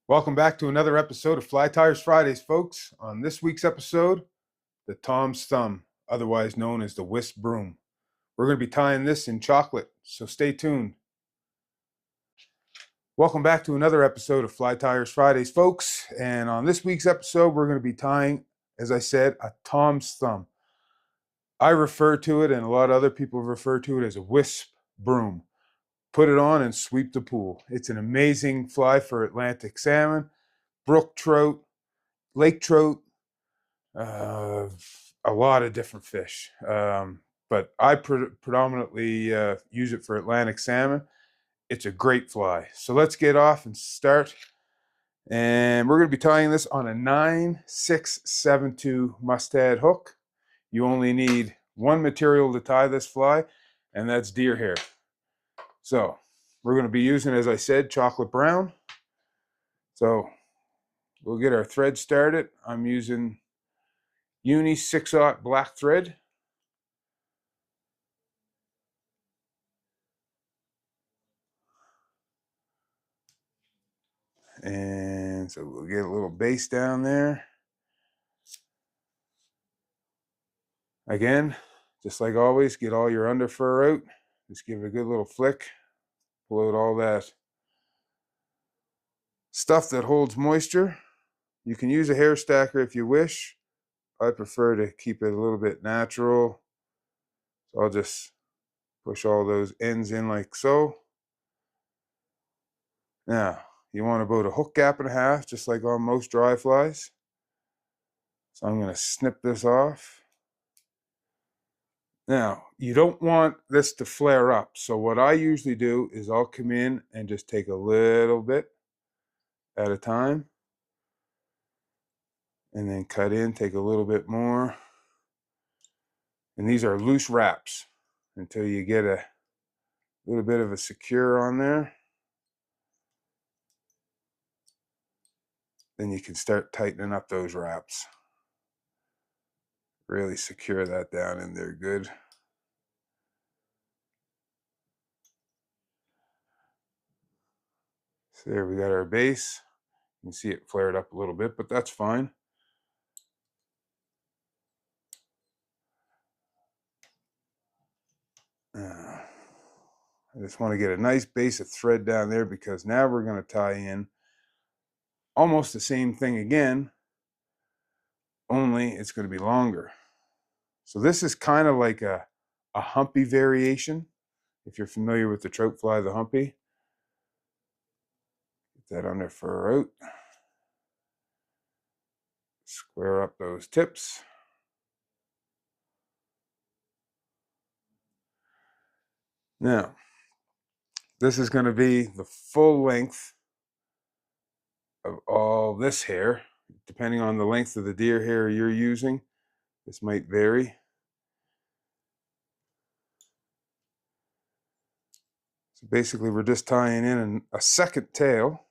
Welcome back to another episode of Fly Tires Fridays, folks. On this week's episode, the Tom's Thumb, otherwise known as the Wisp Broom. We're going to be tying this in chocolate, so stay tuned. Welcome back to another episode of Fly Tires Fridays, folks. And on this week's episode, we're going to be tying, as I said, a Tom's Thumb. I refer to it, and a lot of other people refer to it as a Wisp Broom. Put it on and sweep the pool. It's an amazing fly for Atlantic salmon, brook trout, lake trout, a lot of different fish. But I predominantly use it for Atlantic salmon. It's a great fly. So let's get off and start. And we're going to be tying this on a 9-6-7-2 mustad hook. You only need one material to tie this fly, and that's deer hair. So we're going to be using, as I said, chocolate brown. So we'll get our thread started. I'm using Uni 6/0 black thread. And so we'll get a little base down there. Again, just like always, get all your under fur out. Just give it a good little flick. Pull out all that stuff that holds moisture. You can use a hair stacker if you wish. I prefer to keep it a little bit natural. So I'll just push all those ends in like so. Now, you want about a hook gap and a half, just like on most dry flies. So I'm going to snip this off. Now, you don't want this to flare up. So what I usually do is I'll come in and just take a little bit at a time. And then cut in, take a little bit more. And these are loose wraps until you get a little bit of a secure on there. Then you can start tightening up those wraps. Really secure that down in there good. So there we got our base. You can see it flared up a little bit, but that's fine. I just want to get a nice base of thread down there because now we're going to tie in almost the same thing again, only it's going to be longer. So this is kind of like a humpy variation. If you're familiar with the trout fly, the humpy. Get that under fur out. Square up those tips. Now, this is going to be the full length of all this hair. Depending on the length of the deer hair you're using, this might vary. So basically we're just tying in a second tail.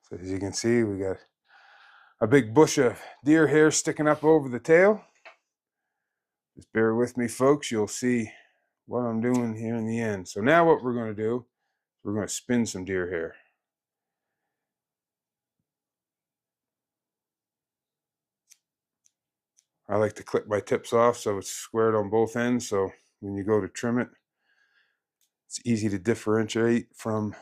So as you can see, we got a big bush of deer hair sticking up over the tail. Just bear with me, folks. You'll see what I'm doing here in the end. So now what we're going to do, we're going to spin some deer hair. I like to clip my tips off so it's squared on both ends. So when you go to trim it, it's easy to differentiate from.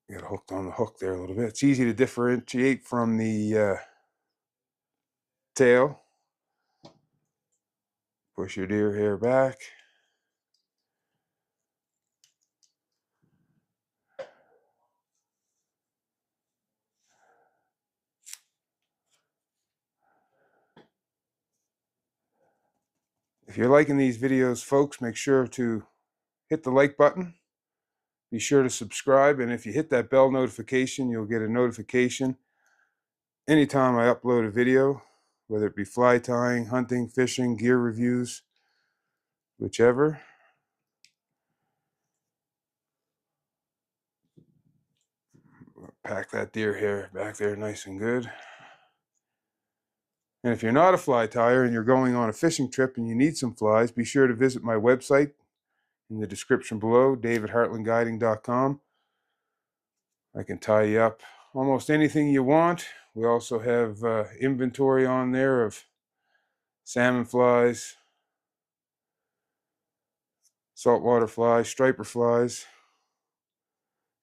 Got hooked on the hook there a little bit. It's easy to differentiate from the tail. Push your deer hair back. If you're liking these videos, folks, make sure to hit the like button. Be sure to subscribe, and if you hit that bell notification, you'll get a notification anytime I upload a video, whether it be fly tying, hunting, fishing, gear reviews, whichever. Pack that deer hair back there nice and good. And if you're not a fly tyer and you're going on a fishing trip and you need some flies, be sure to visit my website in the description below, davidhartlinguiding.com. I can tie you up almost anything you want. We also have inventory on there of salmon flies, saltwater flies, striper flies.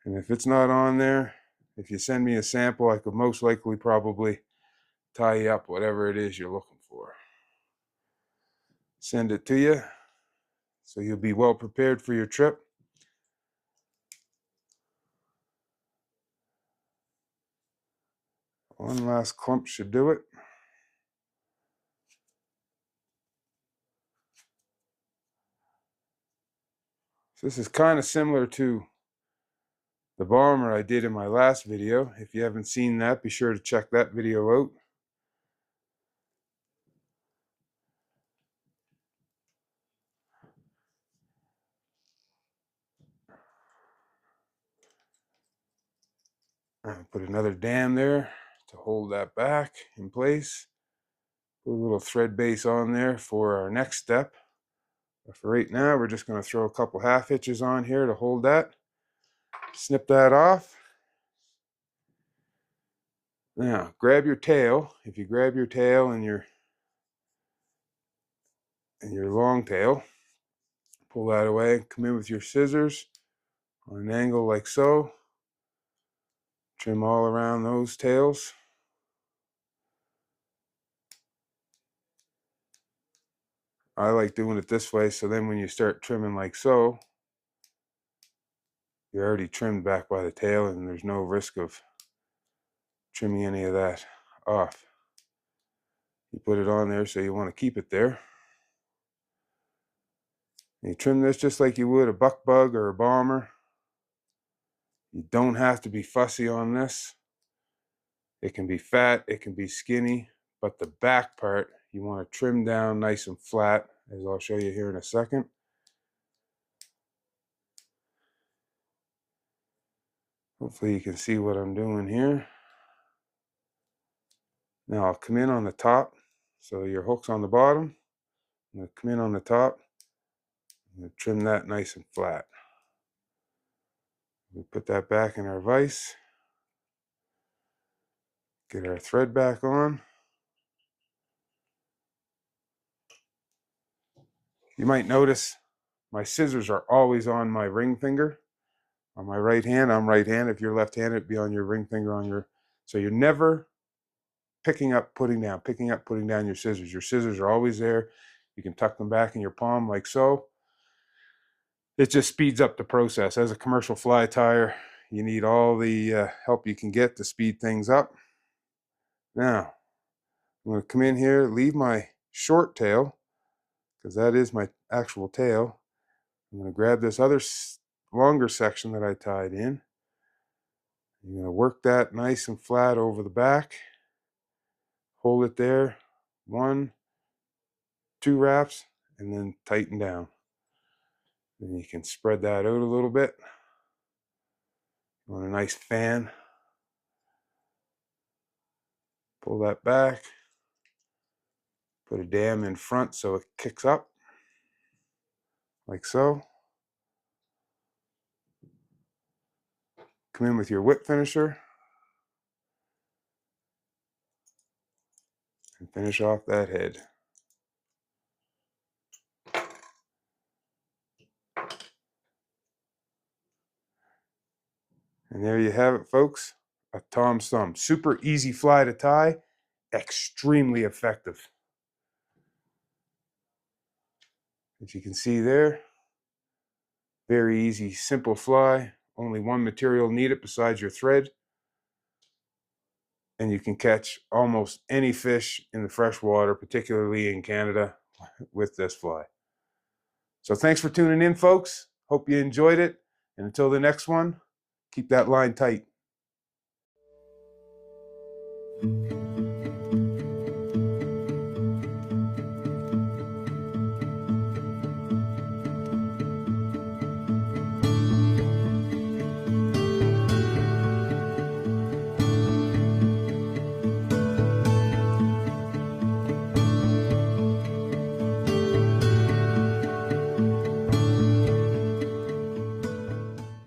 And if it's not on there, if you send me a sample, I could most likely probably tie you up whatever it is you're looking for. Send it to you so you'll be well prepared for your trip. One last clump should do it. So this is kind of similar to the bomber I did in my last video. If you haven't seen that, be sure to check that video out. Put another dam there to hold that back in place. Put a little thread base on there for our next step. But for right now, we're just going to throw a couple half hitches on here to hold that. Snip that off. Now, grab your tail. If you grab your tail and your long tail, pull that away. Come in with your scissors on an angle like so. Trim all around those tails. I like doing it this way, so then when you start trimming like so, you're already trimmed back by the tail and there's no risk of trimming any of that off. You put it on there so you want to keep it there. And you trim this just like you would a buck bug or a bomber. You don't have to be fussy on this. It can be fat, it can be skinny, but the back part you want to trim down nice and flat, as I'll show you here in a second. Hopefully you can see what I'm doing here. Now I'll come in on the top, so your hook's on the bottom. I'm going to come in on the top. I'm going to trim that nice and flat. We put that back in our vise. Get our thread back on. You might notice my scissors are always on my ring finger. On my right hand, I'm right-handed. If you're left-handed, it'd be on your ring finger on your... So you're never picking up, putting down, picking up, putting down your scissors. Your scissors are always there. You can tuck them back in your palm like so. It just speeds up the process. As a commercial fly tyer, you need all the help you can get to speed things up. Now, I'm going to come in here, leave my short tail, because that is my actual tail. I'm going to grab this other longer section that I tied in. I'm going to work that nice and flat over the back. Hold it there. 1, 2 wraps, and then tighten down. Then you can spread that out a little bit. You want a nice fan. Pull that back. Put a dam in front so it kicks up, like so. Come in with your whip finisher and finish off that head. And there you have it, folks. A Tom's Thumb. Super easy fly to tie, extremely effective. As you can see there, very easy, simple fly. Only one material needed besides your thread. And you can catch almost any fish in the fresh water, particularly in Canada, with this fly. So thanks for tuning in, folks. Hope you enjoyed it. And until the next one, keep that line tight.